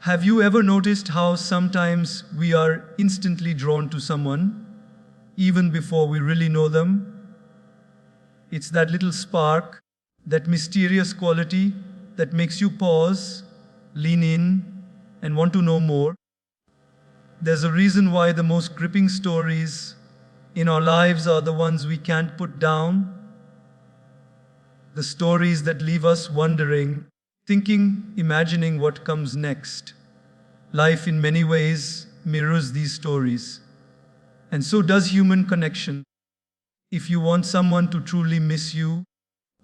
Have you ever noticed how sometimes we are instantly drawn to someone, even before we really know them? It's that little spark, that mysterious quality that makes you pause, lean in, and want to know more. There's a reason why the most gripping stories in our lives are the ones we can't put down, the stories that leave us wondering, thinking, imagining what comes next. Life, in many ways, mirrors these stories. And so does human connection. If you want someone to truly miss you,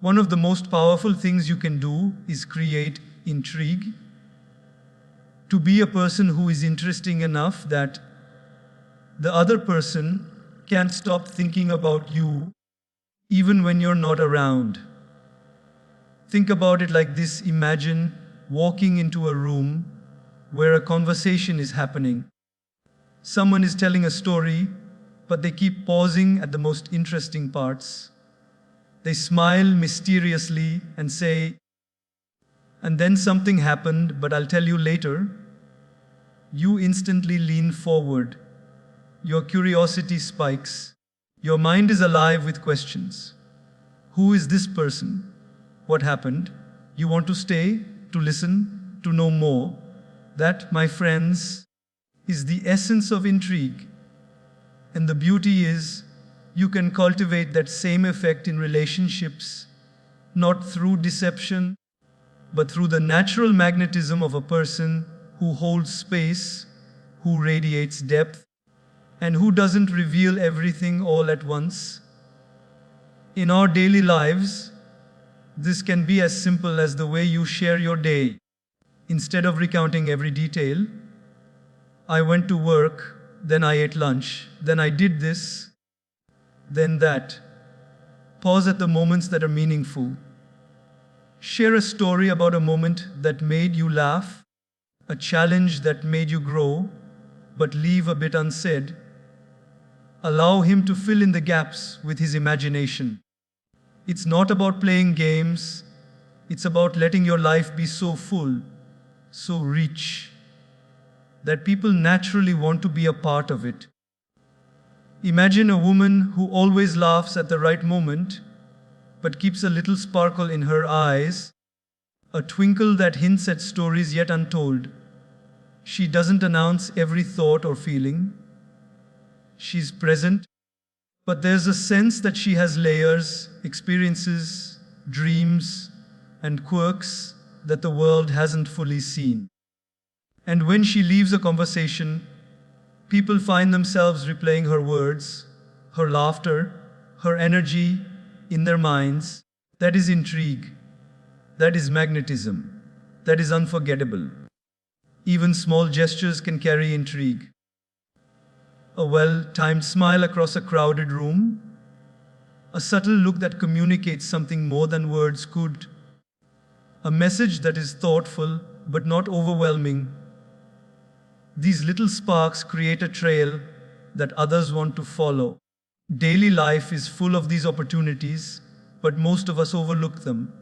one of the most powerful things you can do is create intrigue. To be a person who is interesting enough that the other person can't stop thinking about you, even when you're not around. Think about it like this. Imagine walking into a room where a conversation is happening. Someone is telling a story, but they keep pausing at the most interesting parts. They smile mysteriously and say, "And then something happened, but I'll tell you later." You instantly lean forward. Your curiosity spikes. Your mind is alive with questions. Who is this person? What happened? You want to stay, to listen, to know more. That, my friends, is the essence of intrigue. And the beauty is, you can cultivate that same effect in relationships, not through deception, but through the natural magnetism of a person who holds space, who radiates depth, and who doesn't reveal everything all at once. In our daily lives, this can be as simple as the way you share your day. Instead of recounting every detail, "I went to work, then I ate lunch, then I did this, then that." Pause at the moments that are meaningful. Share a story about a moment that made you laugh, a challenge that made you grow, but leave a bit unsaid. Allow him to fill in the gaps with his imagination. It's not about playing games, it's about letting your life be so full, so rich, that people naturally want to be a part of it. Imagine a woman who always laughs at the right moment, but keeps a little sparkle in her eyes, a twinkle that hints at stories yet untold. She doesn't announce every thought or feeling. She's present, but there's a sense that she has layers, experiences, dreams, and quirks that the world hasn't fully seen. And when she leaves a conversation, people find themselves replaying her words, her laughter, her energy in their minds. That is intrigue. That is magnetism. That is unforgettable. Even small gestures can carry intrigue. A well-timed smile across a crowded room, a subtle look that communicates something more than words could, a message that is thoughtful but not overwhelming. These little sparks create a trail that others want to follow. Daily life is full of these opportunities, but most of us overlook them.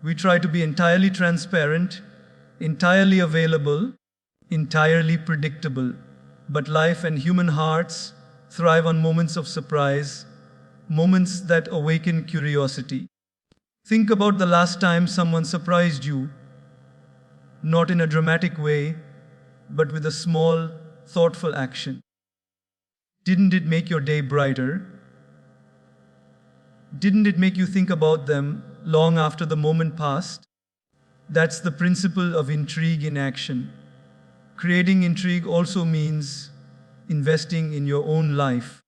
We try to be entirely transparent, entirely available, entirely predictable. But life and human hearts thrive on moments of surprise, moments that awaken curiosity. Think about the last time someone surprised you, not in a dramatic way, but with a small, thoughtful action. Didn't it make your day brighter? Didn't it make you think about them long after the moment passed? That's the principle of intrigue in action. Creating intrigue also means investing in your own life.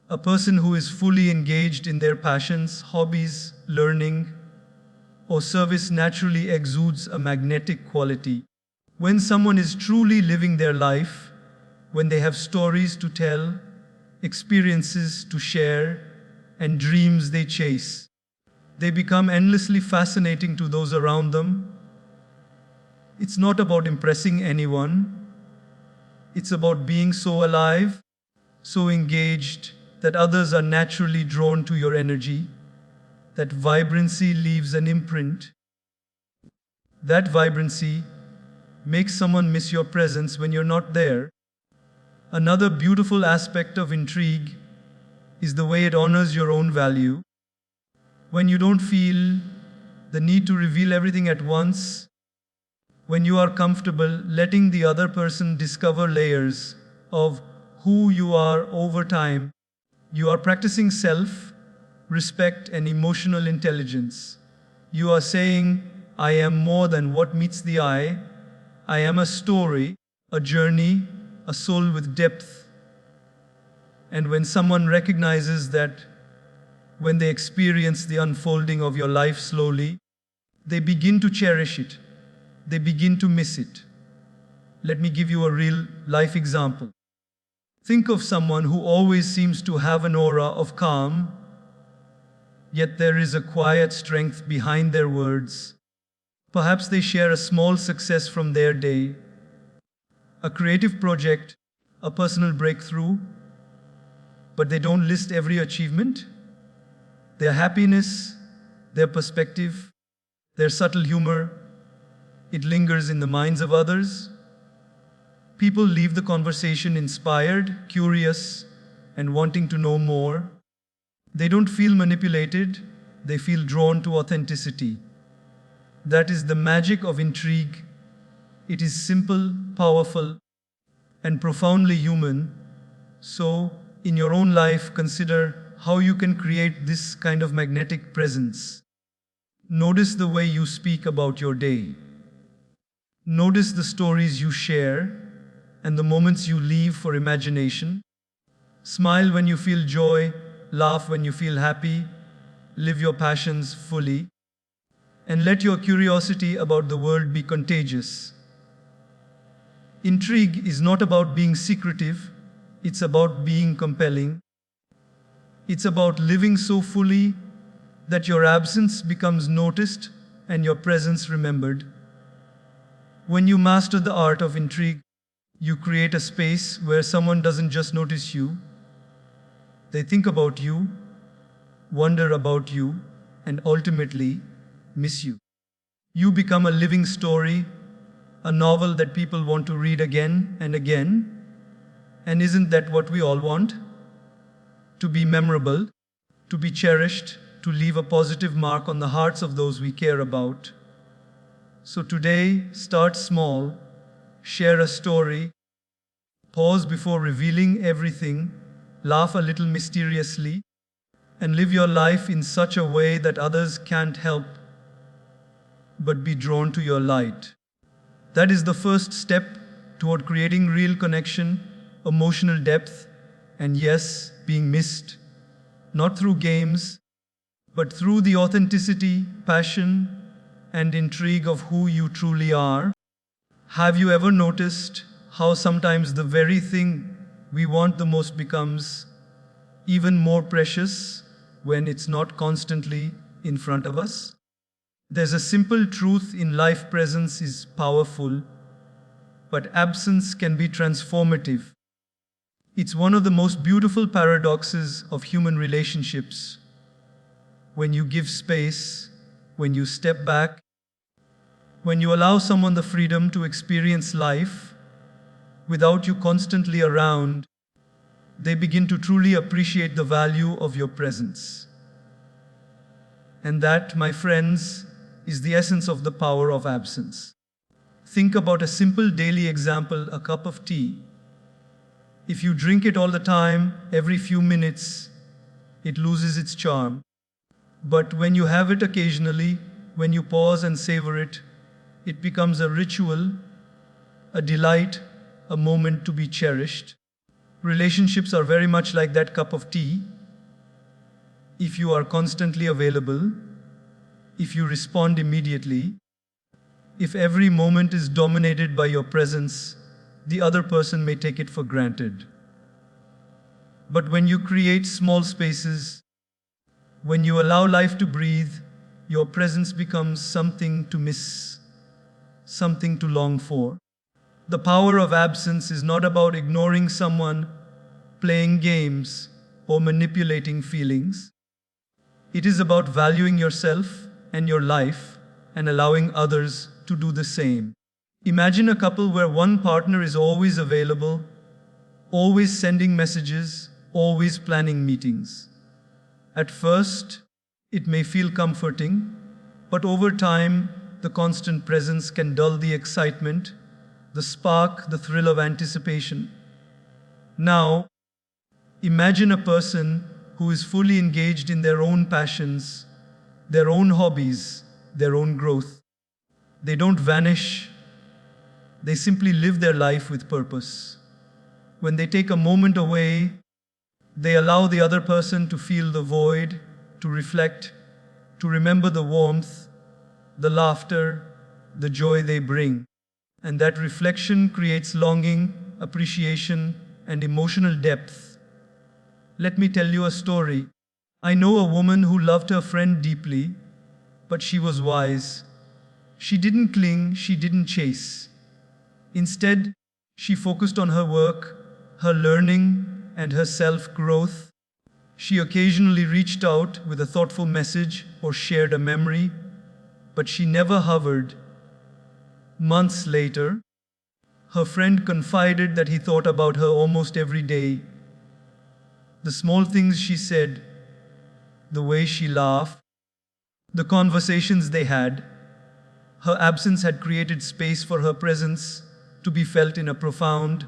A person who is fully engaged in their passions, hobbies, learning, or service naturally exudes a magnetic quality. When someone is truly living their life, when they have stories to tell, experiences to share, and dreams they chase, they become endlessly fascinating to those around them. It's not about impressing anyone. It's about being so alive, so engaged, that others are naturally drawn to your energy. That vibrancy leaves an imprint. That vibrancy makes someone miss your presence when you're not there. Another beautiful aspect of intrigue is the way it honors your own value. When you don't feel the need to reveal everything at once, when you are comfortable letting the other person discover layers of who you are over time, you are practicing self respect and emotional intelligence. You are saying, I am more than what meets the eye. I am a story, a journey, a soul with depth. And when someone recognizes that, when they experience the unfolding of your life slowly, they begin to cherish it. They begin to miss it. Let me give you a real life example. Think of someone who always seems to have an aura of calm, yet there is a quiet strength behind their words. Perhaps they share a small success from their day, a creative project, a personal breakthrough, but they don't list every achievement. Their happiness, their perspective, their subtle humor, it lingers in the minds of others. People leave the conversation inspired, curious, and wanting to know more. They don't feel manipulated, they feel drawn to authenticity. That is the magic of intrigue. It is simple, powerful, and profoundly human. So, in your own life, consider how you can create this kind of magnetic presence. Notice the way you speak about your day. Notice the stories you share and the moments you leave for imagination. Smile when you feel joy, laugh when you feel happy, live your passions fully, and let your curiosity about the world be contagious. Intrigue is not about being secretive, it's about being compelling. It's about living so fully that your absence becomes noticed and your presence remembered. When you master the art of intrigue, you create a space where someone doesn't just notice you, they think about you, wonder about you, and ultimately miss you. You become a living story, a novel that people want to read again and again. And isn't that what we all want? To be memorable, to be cherished, to leave a positive mark on the hearts of those we care about. So today, start small, share a story, pause before revealing everything, laugh a little mysteriously, and live your life in such a way that others can't help but be drawn to your light. That is the first step toward creating real connection, emotional depth, and yes, being missed, not through games, but through the authenticity, passion, and intrigue of who you truly are. Have you ever noticed how sometimes the very thing we want the most becomes even more precious when it's not constantly in front of us? There's a simple truth in life: presence is powerful, but absence can be transformative. It's one of the most beautiful paradoxes of human relationships. When you give space, when you step back, when you allow someone the freedom to experience life without you constantly around, they begin to truly appreciate the value of your presence. And that, my friends, is the essence of the power of absence. Think about a simple daily example: a cup of tea. If you drink it all the time, every few minutes, it loses its charm. But when you have it occasionally, when you pause and savor it, it becomes a ritual, a delight, a moment to be cherished. Relationships are very much like that cup of tea. If you are constantly available, if you respond immediately, if every moment is dominated by your presence, the other person may take it for granted. But when you create small spaces, when you allow life to breathe, your presence becomes something to miss, something to long for. The power of absence is not about ignoring someone, playing games, or manipulating feelings. It is about valuing yourself and your life and allowing others to do the same. Imagine a couple where one partner is always available, always sending messages, always planning meetings. At first, it may feel comforting, but over time, the constant presence can dull the excitement, the spark, the thrill of anticipation. Now, imagine a person who is fully engaged in their own passions, their own hobbies, their own growth. They don't vanish, they simply live their life with purpose. When they take a moment away, they allow the other person to feel the void, to reflect, to remember the warmth, the laughter, the joy they bring. And that reflection creates longing, appreciation, and emotional depth. Let me tell you a story. I know a woman who loved her friend deeply, but she was wise. She didn't cling, she didn't chase. Instead, she focused on her work, her learning, and her self growth. She occasionally reached out with a thoughtful message or shared a memory, but she never hovered. Months later, her friend confided that he thought about her almost every day. The small things she said, the way she laughed, the conversations they had. Her absence had created space for her presence to be felt in a profound,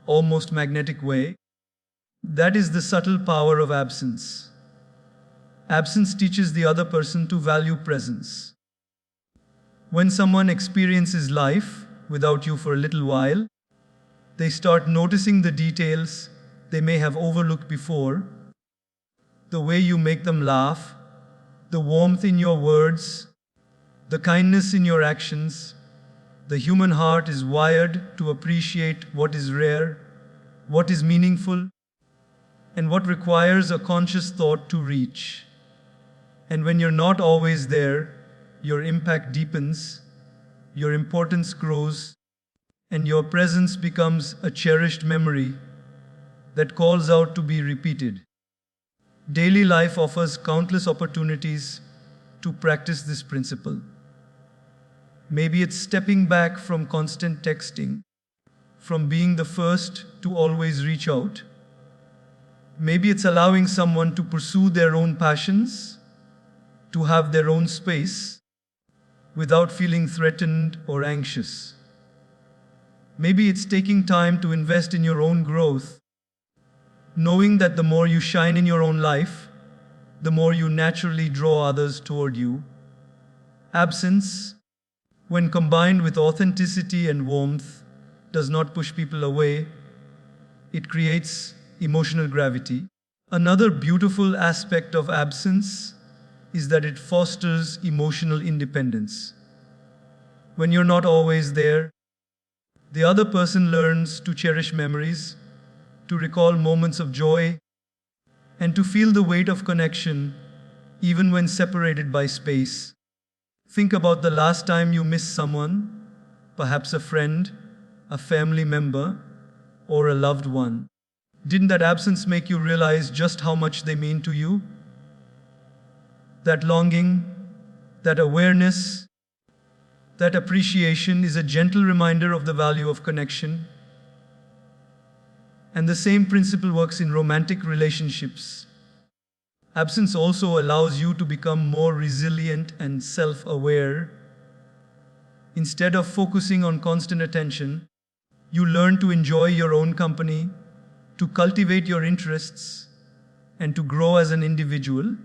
almost magnetic way. That is the subtle power of absence. Absence teaches the other person to value presence. When someone experiences life without you for a little while, they start noticing the details they may have overlooked before, the way you make them laugh, the warmth in your words, the kindness in your actions. The human heart is wired to appreciate what is rare, what is meaningful, and what requires a conscious thought to reach. And when you're not always there, your impact deepens, your importance grows, and your presence becomes a cherished memory that calls out to be repeated. Daily life offers countless opportunities to practice this principle. Maybe it's stepping back from constant texting, from being the first to always reach out. Maybe it's allowing someone to pursue their own passions, to have their own space, without feeling threatened or anxious. Maybe it's taking time to invest in your own growth, knowing that the more you shine in your own life, the more you naturally draw others toward you. Absence, when combined with authenticity and warmth, does not push people away. It creates emotional gravity. Another beautiful aspect of absence is that it fosters emotional independence. When you're not always there, the other person learns to cherish memories, to recall moments of joy, and to feel the weight of connection even when separated by space. Think about the last time you missed someone, perhaps a friend, a family member, or a loved one. Didn't that absence make you realize just how much they mean to you? That longing, that awareness, that appreciation is a gentle reminder of the value of connection. And the same principle works in romantic relationships. Absence also allows you to become more resilient and self-aware. Instead of focusing on constant attention, you learn to enjoy your own company, to cultivate your interests, and to grow as an individual.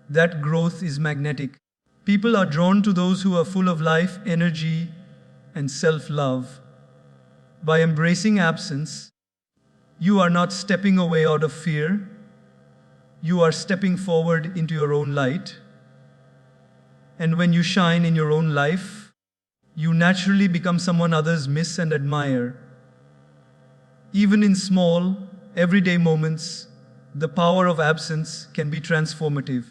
That growth is magnetic. People are drawn to those who are full of life, energy, and self-love. By embracing absence, you are not stepping away out of fear. You are stepping forward into your own light. And when you shine in your own life, you naturally become someone others miss and admire. Even in small, everyday moments, the power of absence can be transformative.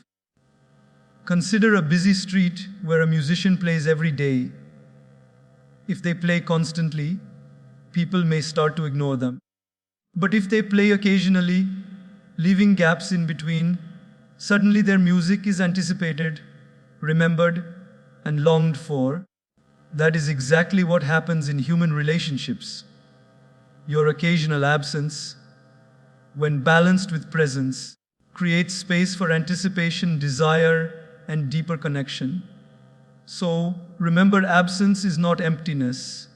Consider a busy street where a musician plays every day. If they play constantly, people may start to ignore them. But if they play occasionally, leaving gaps in between, suddenly their music is anticipated, remembered, and longed for. That is exactly what happens in human relationships. Your occasional absence, when balanced with presence, creates space for anticipation, desire, and deeper connection. So, remember, absence is not emptiness.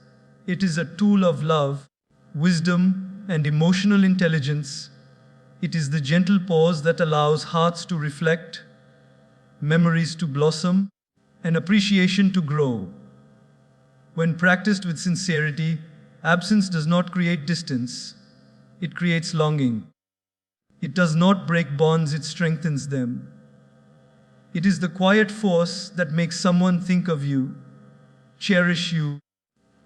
It is a tool of love, wisdom, and emotional intelligence. It is the gentle pause that allows hearts to reflect, memories to blossom, and appreciation to grow. When practiced with sincerity, absence does not create distance, it creates longing. It does not break bonds, it strengthens them. It is the quiet force that makes someone think of you, cherish you,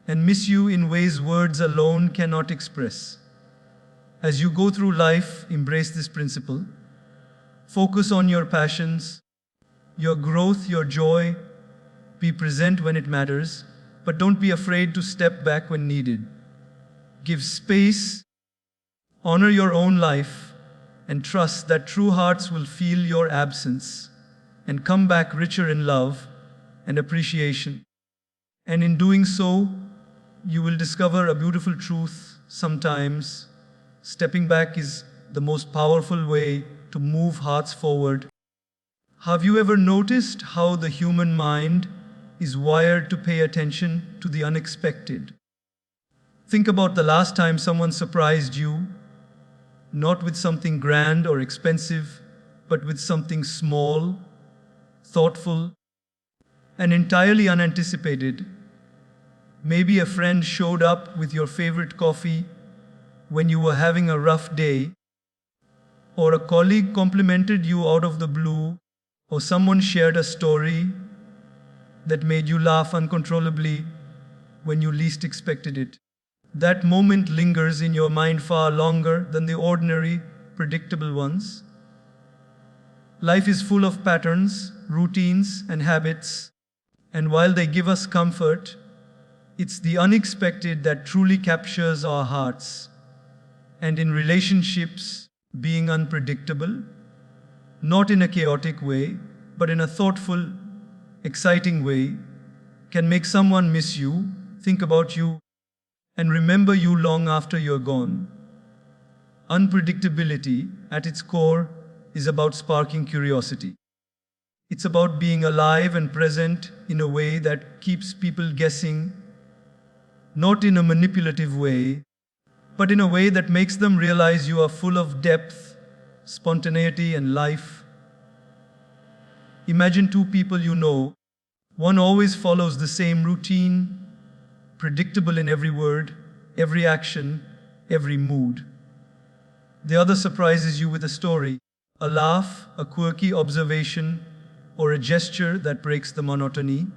and miss you in ways words alone cannot express. As you go through life, embrace this principle. Focus on your passions, your growth, your joy. Be present when it matters, but don't be afraid to step back when needed. Give space, honor your own life, and trust that true hearts will feel your absence and come back richer in love and appreciation. And in doing so, you will discover a beautiful truth. Sometimes, stepping back is the most powerful way to move hearts forward. Have you ever noticed how the human mind is wired to pay attention to the unexpected? Think about the last time someone surprised you, not with something grand or expensive, but with something small, thoughtful, and entirely unanticipated. Maybe a friend showed up with your favorite coffee when you were having a rough day, or a colleague complimented you out of the blue, or someone shared a story that made you laugh uncontrollably when you least expected it. That moment lingers in your mind far longer than the ordinary, predictable ones. Life is full of patterns, routines, and habits, and while they give us comfort, it's the unexpected that truly captures our hearts. And in relationships, being unpredictable, not in a chaotic way, but in a thoughtful, exciting way, can make someone miss you, think about you, and remember you long after you're gone. Unpredictability, at its core, is about sparking curiosity. It's about being alive and present in a way that keeps people guessing, not in a manipulative way, but in a way that makes them realize you are full of depth, spontaneity, and life. Imagine two people you know. One always follows the same routine, predictable in every word, every action, every mood. The other surprises you with a story, a laugh, a quirky observation, or a gesture that breaks the monotony.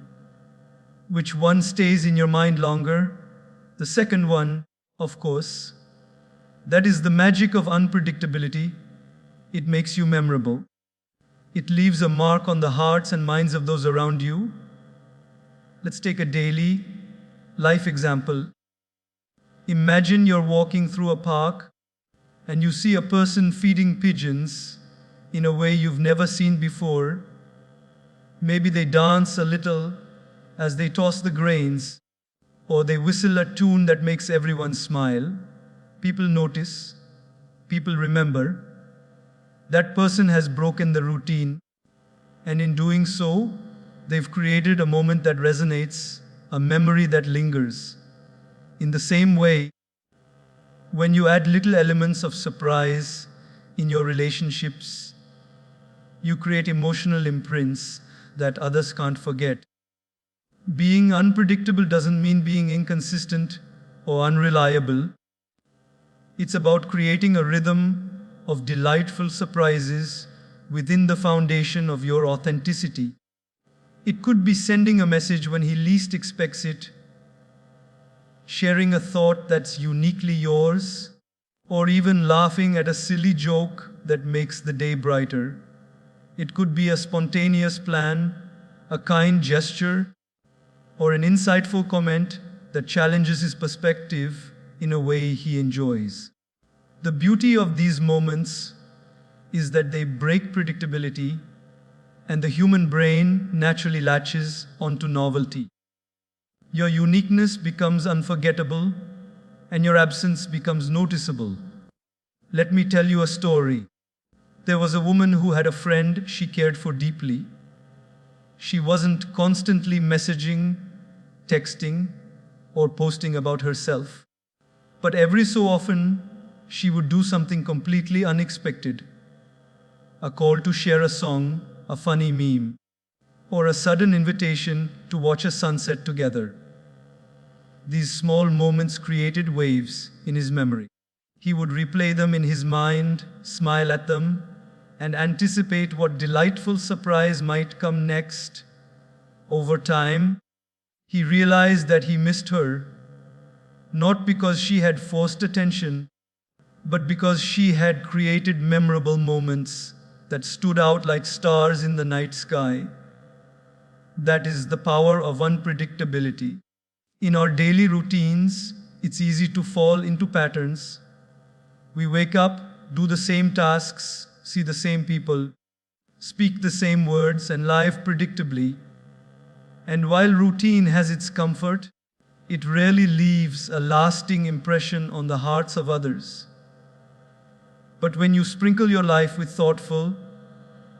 Which one stays in your mind longer? The second one, of course. That is the magic of unpredictability. It makes you memorable. It leaves a mark on the hearts and minds of those around you. Let's take a daily life example. Imagine you're walking through a park and you see a person feeding pigeons in a way you've never seen before. Maybe they dance a little as they toss the grains, or they whistle a tune that makes everyone smile. People notice, people remember. That person has broken the routine, and in doing so, they've created a moment that resonates, a memory that lingers. In the same way, when you add little elements of surprise in your relationships, you create emotional imprints that others can't forget. Being unpredictable doesn't mean being inconsistent or unreliable. It's about creating a rhythm of delightful surprises within the foundation of your authenticity. It could be sending a message when he least expects it, sharing a thought that's uniquely yours, or even laughing at a silly joke that makes the day brighter. It could be a spontaneous plan, a kind gesture, or an insightful comment that challenges his perspective in a way he enjoys. The beauty of these moments is that they break predictability, and the human brain naturally latches onto novelty. Your uniqueness becomes unforgettable, and your absence becomes noticeable. Let me tell you a story. There was a woman who had a friend she cared for deeply. She wasn't constantly messaging, texting, or posting about herself. But every so often, she would do something completely unexpected. A call to share a song, a funny meme, or a sudden invitation to watch a sunset together. These small moments created waves in his memory. He would replay them in his mind, smile at them, and anticipate what delightful surprise might come next. Over time, he realized that he missed her, not because she had forced attention, but because she had created memorable moments that stood out like stars in the night sky. That is the power of unpredictability. In our daily routines, it's easy to fall into patterns. We wake up, do the same tasks, see the same people, speak the same words, and live predictably. And while routine has its comfort, it rarely leaves a lasting impression on the hearts of others. But when you sprinkle your life with thoughtful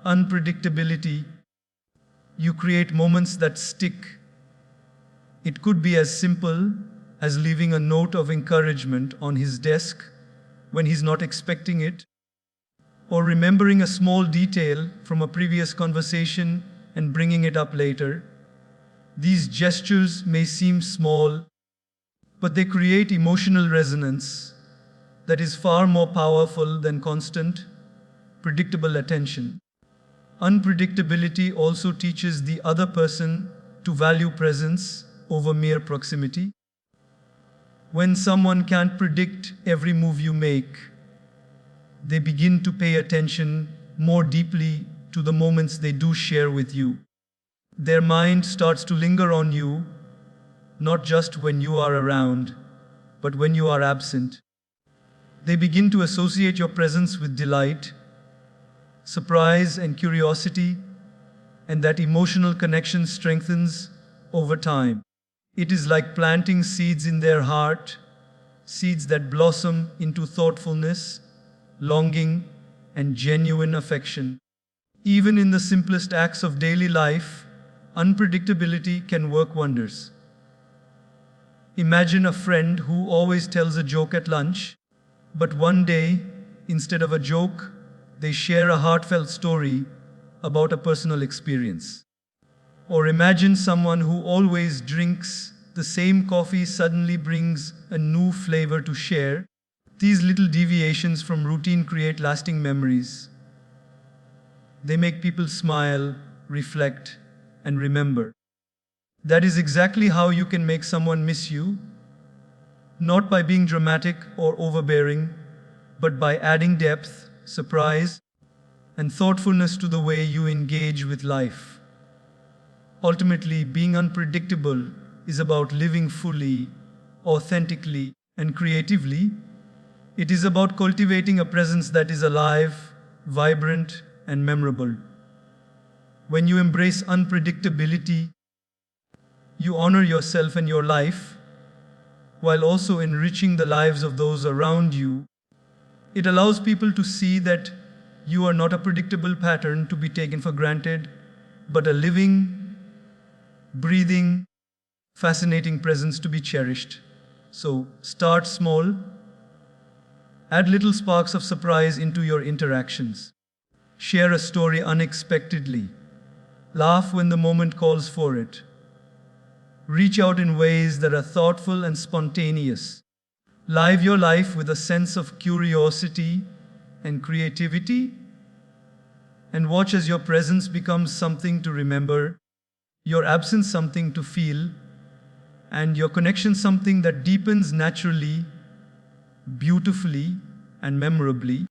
unpredictability, you create moments that stick. It could be as simple as leaving a note of encouragement on his desk when he's not expecting it, or remembering a small detail from a previous conversation and bringing it up later. These gestures may seem small, but they create emotional resonance that is far more powerful than constant, predictable attention. Unpredictability also teaches the other person to value presence over mere proximity. When someone can't predict every move you make, they begin to pay attention more deeply to the moments they do share with you. Their mind starts to linger on you, not just when you are around, but when you are absent. They begin to associate your presence with delight, surprise, and curiosity, and that emotional connection strengthens over time. It is like planting seeds in their heart, seeds that blossom into thoughtfulness, longing, and genuine affection. Even in the simplest acts of daily life, unpredictability can work wonders. Imagine a friend who always tells a joke at lunch, but one day, instead of a joke, they share a heartfelt story about a personal experience. Or imagine someone who always drinks the same coffee suddenly brings a new flavor to share. These little deviations from routine create lasting memories. They make people smile, reflect, and remember. That is exactly how you can make someone miss you, not by being dramatic or overbearing, but by adding depth, surprise, and thoughtfulness to the way you engage with life. Ultimately, being unpredictable is about living fully, authentically, and creatively. It is about cultivating a presence that is alive, vibrant, and memorable. When you embrace unpredictability, you honor yourself and your life, while also enriching the lives of those around you. It allows people to see that you are not a predictable pattern to be taken for granted, but a living, breathing, fascinating presence to be cherished. So start small, add little sparks of surprise into your interactions. Share a story unexpectedly. Laugh when the moment calls for it. Reach out in ways that are thoughtful and spontaneous. Live your life with a sense of curiosity and creativity, and watch as your presence becomes something to remember, your absence something to feel, and your connection something that deepens naturally, beautifully, and memorably.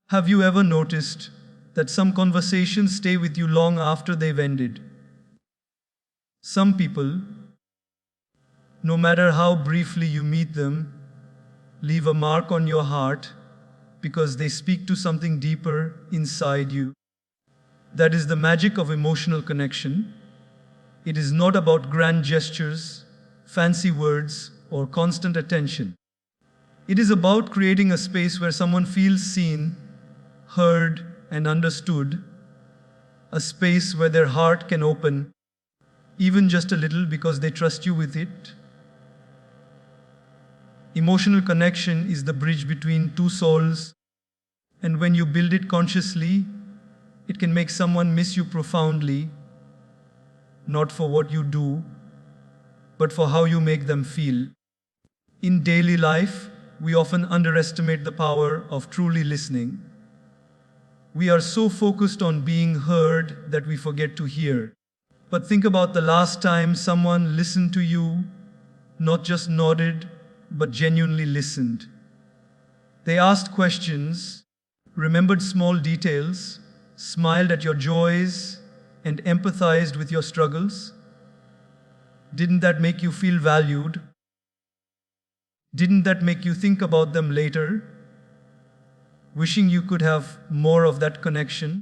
Have you ever noticed that some conversations stay with you long after they've ended? Some people, no matter how briefly you meet them, leave a mark on your heart because they speak to something deeper inside you. That is the magic of emotional connection. It is not about grand gestures, fancy words, or constant attention. It is about creating a space where someone feels seen, heard, and understood, a space where their heart can open, even just a little because they trust you with it. Emotional connection is the bridge between two souls, and when you build it consciously, it can make someone miss you profoundly, not for what you do, but for how you make them feel. In daily life, we often underestimate the power of truly listening. We are so focused on being heard that we forget to hear. But think about the last time someone listened to you, not just nodded, but genuinely listened. They asked questions, remembered small details, smiled at your joys, and empathized with your struggles. Didn't that make you feel valued? Didn't that make you think about them later, wishing you could have more of that connection?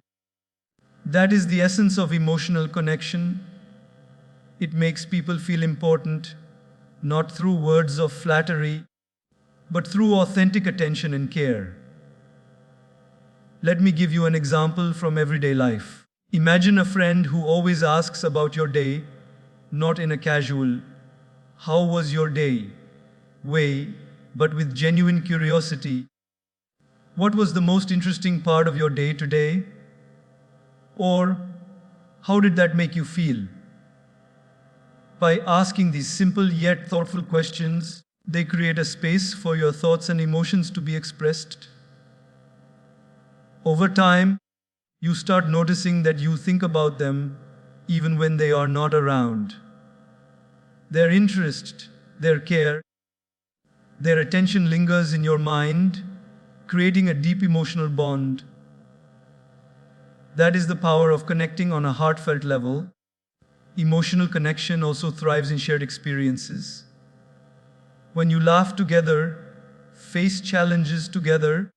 That is the essence of emotional connection. It makes people feel important, not through words of flattery, but through authentic attention and care. Let me give you an example from everyday life. Imagine a friend who always asks about your day, not in a casual, "How was your day?" way, but with genuine curiosity. "What was the most interesting part of your day today?" Or, "How did that make you feel?" By asking these simple yet thoughtful questions, they create a space for your thoughts and emotions to be expressed. Over time, you start noticing that you think about them even when they are not around. Their interest, their care, their attention lingers in your mind, creating a deep emotional bond. That is the power of connecting on a heartfelt level. Emotional connection also thrives in shared experiences. When you laugh together, face challenges together,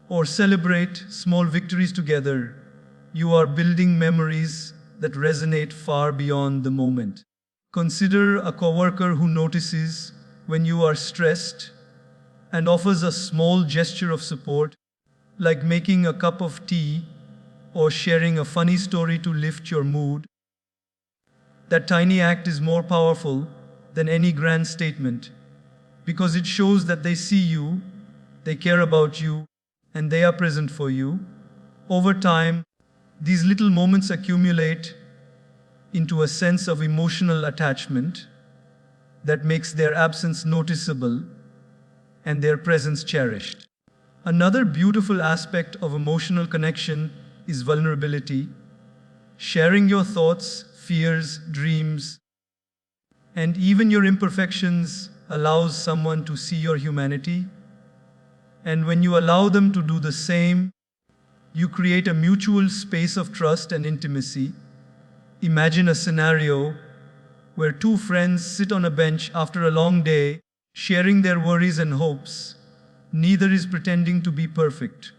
or celebrate small victories together, you are building memories that resonate far beyond the moment. Consider a coworker who notices when you are stressed and offers a small gesture of support, like making a cup of tea or sharing a funny story to lift your mood. That tiny act is more powerful than any grand statement because it shows that they see you, they care about you, and they are present for you. Over time, these little moments accumulate into a sense of emotional attachment that makes their absence noticeable and their presence cherished. Another beautiful aspect of emotional connection is vulnerability. Sharing your thoughts, fears, dreams, and even your imperfections allows someone to see your humanity. And when you allow them to do the same, you create a mutual space of trust and intimacy. Imagine a scenario where two friends sit on a bench after a long day, sharing their worries and hopes. Neither is pretending to be perfect.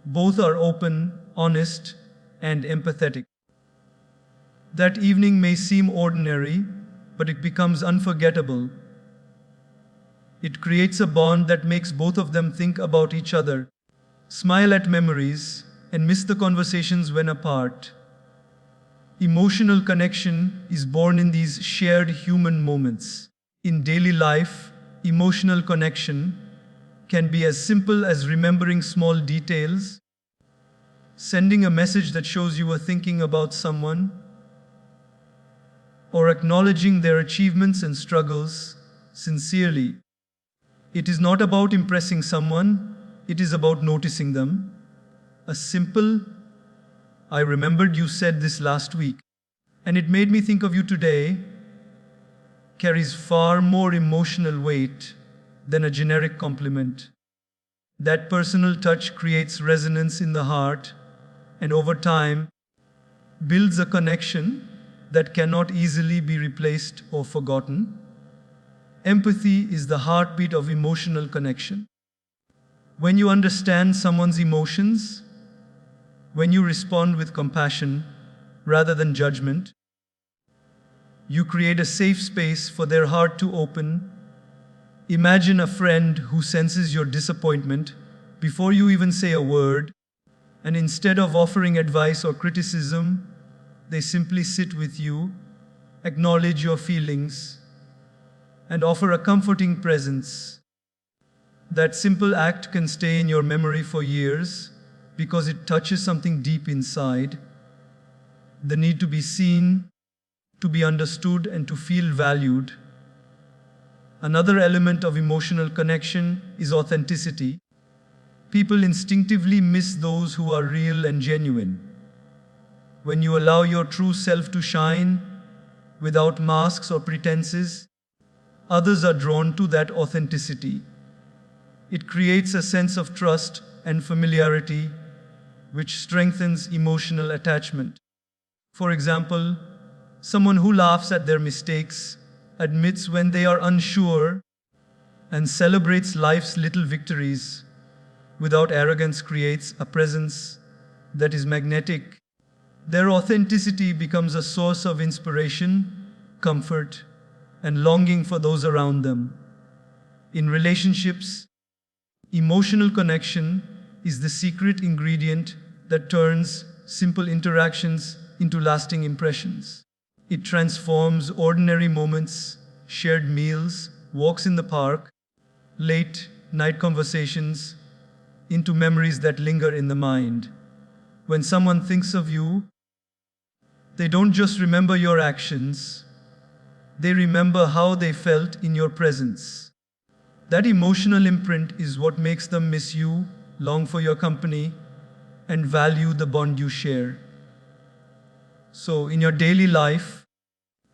Both are open, honest, and empathetic. That evening may seem ordinary, but it becomes unforgettable. It creates a bond that makes both of them think about each other, smile at memories, and miss the conversations when apart. Emotional connection is born in these shared human moments. In daily life, emotional connection can be as simple as remembering small details, sending a message that shows you were thinking about someone, or acknowledging their achievements and struggles sincerely. It is not about impressing someone, it is about noticing them. A simple, "I remembered you said this last week, and it made me think of you today," carries far more emotional weight than a generic compliment. That personal touch creates resonance in the heart, and over time, builds a connection that cannot easily be replaced or forgotten. Empathy is the heartbeat of emotional connection. When you understand someone's emotions, when you respond with compassion rather than judgment, You create a safe space for their heart to open. Imagine a friend who senses your disappointment before you even say a word, and instead of offering advice or criticism, they simply sit with you, acknowledge your feelings, and offer a comforting presence. That simple act can stay in your memory for years because it touches something deep inside: the need to be seen, to be understood, and to feel valued. Another element of emotional connection is authenticity. People instinctively miss those who are real and genuine. When you allow your true self to shine, without masks or pretenses, others are drawn to that authenticity. It creates a sense of trust and familiarity, which strengthens emotional attachment. For example, someone who laughs at their mistakes, admits when they are unsure, and celebrates life's little victories without arrogance creates a presence that is magnetic. Their authenticity becomes a source of inspiration, comfort, and longing for those around them. In relationships, emotional connection is the secret ingredient that turns simple interactions into lasting impressions. It transforms ordinary moments, shared meals, walks in the park, late night conversations, into memories that linger in the mind. When someone thinks of you, they don't just remember your actions, they remember how they felt in your presence. That emotional imprint is what makes them miss you, long for your company, and value the bond you share. So, in your daily life,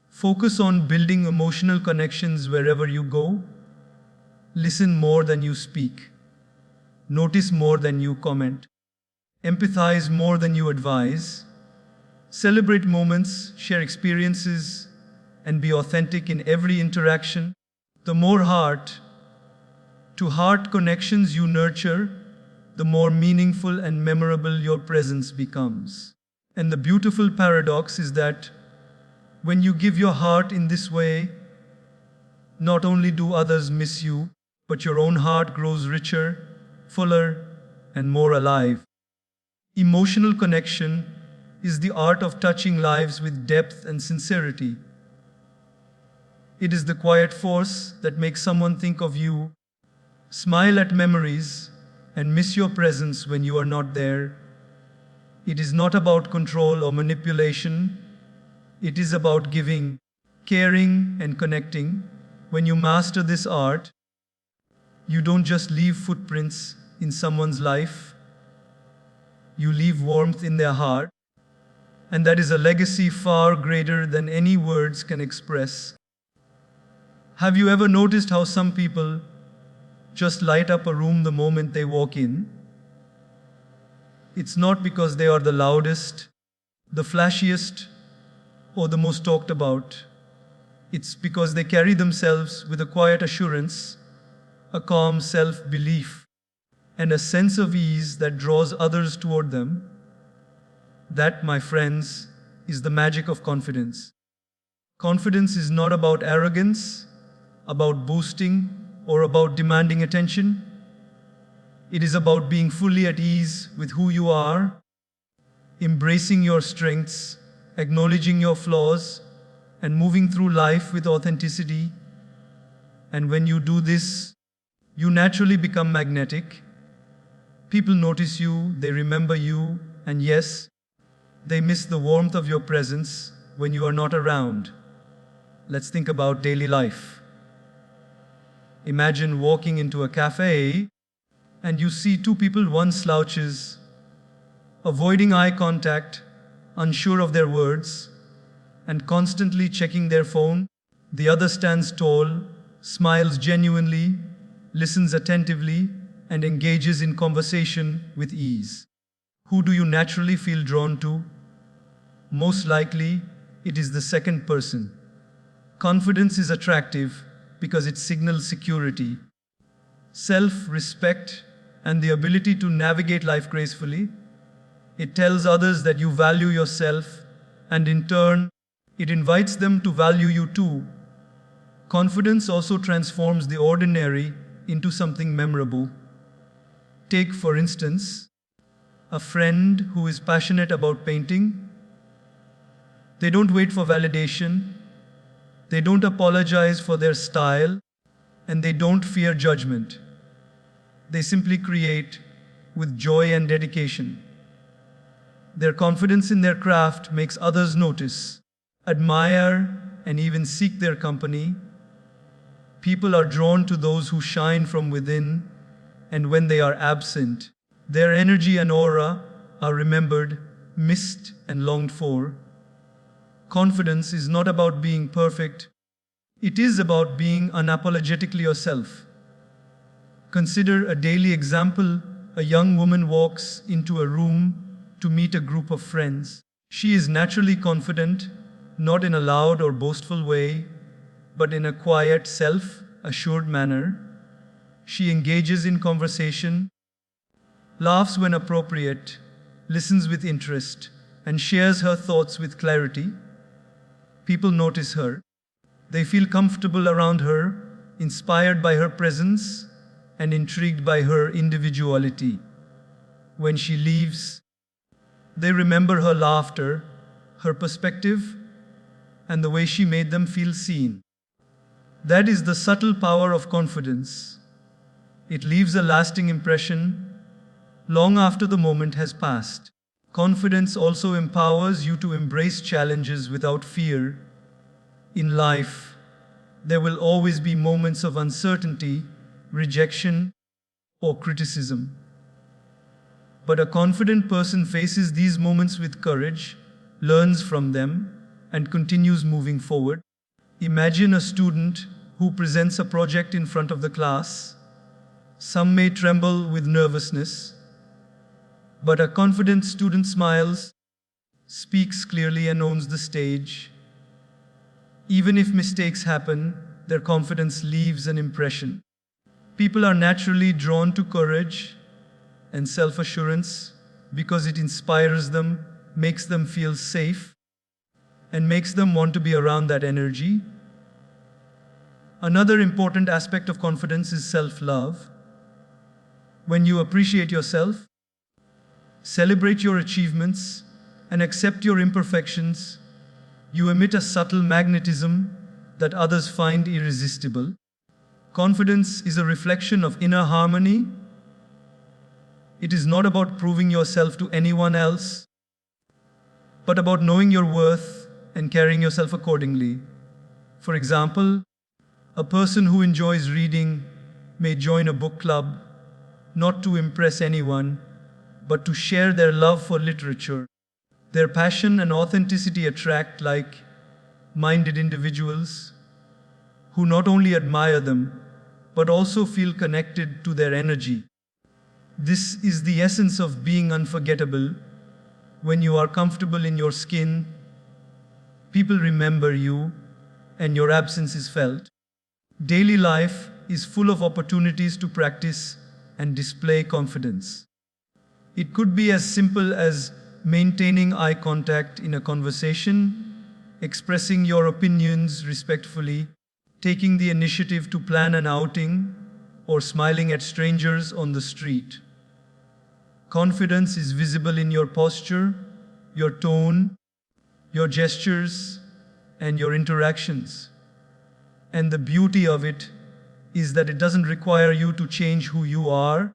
focus on building emotional connections wherever you go. Listen more than you speak. Notice more than you comment. Empathize more than you advise. Celebrate moments, share experiences, and be authentic in every interaction. The more heart to heart connections you nurture, the more meaningful and memorable your presence becomes. And the beautiful paradox is that when you give your heart in this way, not only do others miss you, but your own heart grows richer, fuller, and more alive. Emotional connection is the art of touching lives with depth and sincerity. It is the quiet force that makes someone think of you, smile at memories, and miss your presence when you are not there. It is not about control or manipulation. It is about giving, caring, and connecting. When you master this art, you don't just leave footprints in someone's life, you leave warmth in their heart, and that is a legacy far greater than any words can express. Have you ever noticed how some people just light up a room the moment they walk in? It's not because they are the loudest, the flashiest, or the most talked about. It's because they carry themselves with a quiet assurance, a calm self-belief, and a sense of ease that draws others toward them. That, my friends, is the magic of confidence. Confidence is not about arrogance, about boasting, or about demanding attention. It is about being fully at ease with who you are, embracing your strengths, acknowledging your flaws, and moving through life with authenticity. And when you do this, you naturally become magnetic. People notice you, they remember you, and yes, they miss the warmth of your presence when you are not around. Let's think about daily life. Imagine walking into a cafe and you see two people, one slouches, avoiding eye contact, unsure of their words, and constantly checking their phone. The other stands tall, smiles genuinely, listens attentively, and engages in conversation with ease. Who do you naturally feel drawn to? Most likely, it is the second person. Confidence is attractive because it signals security, self-respect, and the ability to navigate life gracefully. It tells others that you value yourself, and in turn, It invites them to value you too. Confidence also transforms the ordinary into something memorable. Take, for instance, a friend who is passionate about painting. They don't wait for validation, they don't apologize for their style, and they don't fear judgment. They simply create with joy and dedication. Their confidence in their craft makes others notice, admire, and even seek their company. People are drawn to those who shine from within, and when they are absent, their energy and aura are remembered, missed, and longed for. Confidence is not about being perfect, it is about being unapologetically yourself. Consider a daily example. A young woman walks into a room to meet a group of friends. She is naturally confident, not in a loud or boastful way, but in a quiet, self-assured manner. She engages in conversation, laughs when appropriate, listens with interest, and shares her thoughts with clarity. People notice her. They feel comfortable around her, inspired by her presence, and intrigued by her individuality. When she leaves, they remember her laughter, her perspective, and the way she made them feel seen. That is the subtle power of confidence. It leaves a lasting impression long after the moment has passed. Confidence also empowers you to embrace challenges without fear. In life, there will always be moments of uncertainty, rejection, or criticism. But a confident person faces these moments with courage, learns from them, and continues moving forward. Imagine a student who presents a project in front of the class. Some may tremble with nervousness, but a confident student smiles, speaks clearly, and owns the stage. Even if mistakes happen, their confidence leaves an impression. People are naturally drawn to courage and self-assurance because it inspires them, makes them feel safe, and makes them want to be around that energy. Another important aspect of confidence is self-love. When you appreciate yourself, celebrate your achievements, and accept your imperfections, you emit a subtle magnetism that others find irresistible. Confidence is a reflection of inner harmony. It is not about proving yourself to anyone else, but about knowing your worth and carrying yourself accordingly. For example, a person who enjoys reading may join a book club, not to impress anyone, but to share their love for literature. Their passion and authenticity attract like-minded individuals who not only admire them, but also feel connected to their energy. This is the essence of being unforgettable. When you are comfortable in your skin, people remember you, and your absence is felt. Daily life is full of opportunities to practice and display confidence. It could be as simple as maintaining eye contact in a conversation, expressing your opinions respectfully, taking the initiative to plan an outing, or smiling at strangers on the street. Confidence is visible in your posture, your tone, your gestures, and your interactions. And the beauty of it is that it doesn't require you to change who you are.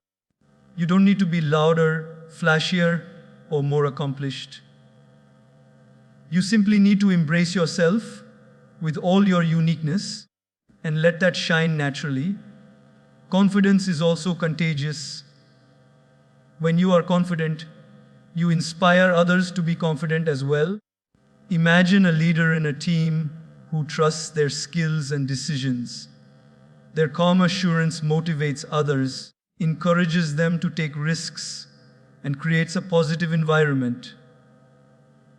You don't need to be louder, flashier, or more accomplished. You simply need to embrace yourself with all your uniqueness and let that shine naturally. Confidence is also contagious. When you are confident, you inspire others to be confident as well. Imagine a leader in a team who trusts their skills and decisions. Their calm assurance motivates others, encourages them to take risks, and creates a positive environment.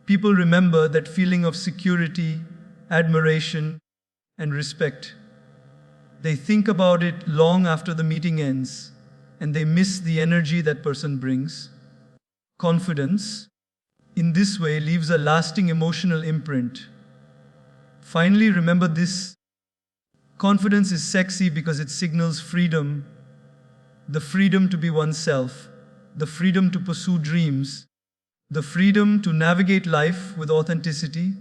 People remember that feeling of security, admiration, and respect. They think about it long after the meeting ends, and they miss the energy that person brings. Confidence, in this way, leaves a lasting emotional imprint. Finally, remember this: confidence is sexy because it signals freedom, the freedom to be oneself, the freedom to pursue dreams, the freedom to navigate life with authenticity.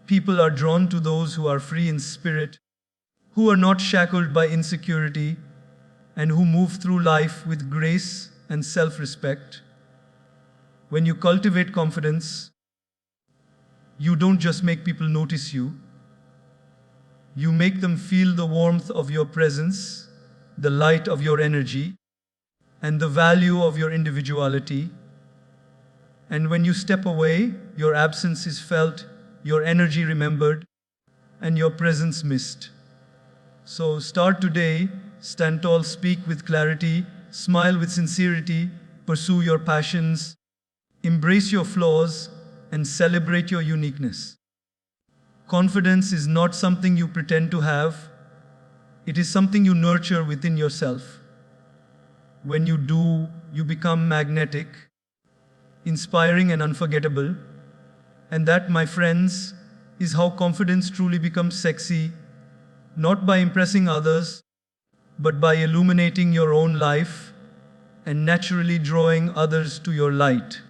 People are drawn to those who are free in spirit, who are not shackled by insecurity, and who move through life with grace and self respect. When you cultivate confidence, you don't just make people notice you, you make them feel the warmth of your presence, the light of your energy, and the value of your individuality. And when you step away, your absence is felt, your energy remembered, and your presence missed. So start today, stand tall, speak with clarity, smile with sincerity, pursue your passions, embrace your flaws, and celebrate your uniqueness. Confidence is not something you pretend to have, it is something you nurture within yourself. When you do, you become magnetic, inspiring, and unforgettable. And that, my friends, is how confidence truly becomes sexy, not by impressing others, but by illuminating your own life and naturally drawing others to your light.